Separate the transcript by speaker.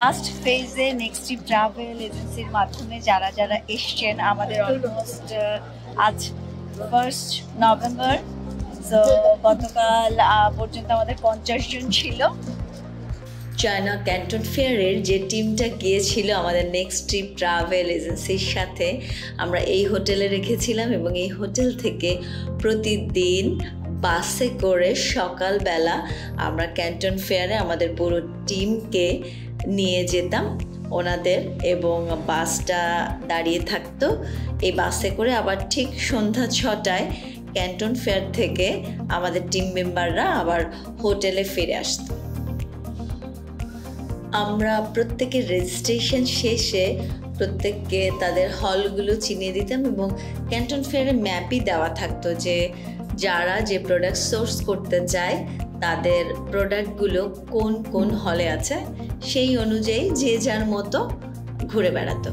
Speaker 1: First ফেজে next trip travel এজেন্সির মাধ্যমে যারা যারা এসছেন আমাদের অলমোস্ট আজ 1 নভেম্বর। তো গতকাল পর্যন্ত আমাদের 50 জন ছিল।
Speaker 2: চায়না ক্যান্টন ফেয়ারের যে টিমটা গিয়েছিল আমাদের নেক্সট ট্রিপ ট্রাভেল এজেন্সির সাথে, আমরা এই হোটেলে রেখেছিলাম এবং এই হোটেল থেকে প্রতিদিন বাসে করে সকালবেলা আমরা ক্যান্টন ফেয়ারে আমাদের পুরো টিমকে নিয়ে যেতাম ওনাদের, এবং বাসটা দাঁড়িয়ে থাকতো। এই বাসে করে আবার ঠিক সন্ধ্যা 6টায় ক্যান্টন ফেয়ার থেকে আমাদের টিম মেম্বাররা আবার হোটেলে ফিরে আসতো। আমরা প্রত্যেকের রেজিস্ট্রেশন শেষে প্রত্যেককে তাদের হলগুলো চিনিয়ে দিতাম এবং ক্যান্টন ফেয়ারে ম্যাপই দেওয়া থাকতো যে যারা যে প্রোডাক্ট সোর্স করতে চায় তাদের প্রোডাক্টগুলো কোন কোন হলে আছে, সেই অনুযায়ী যে যার মতো ঘুরে বেড়াতো।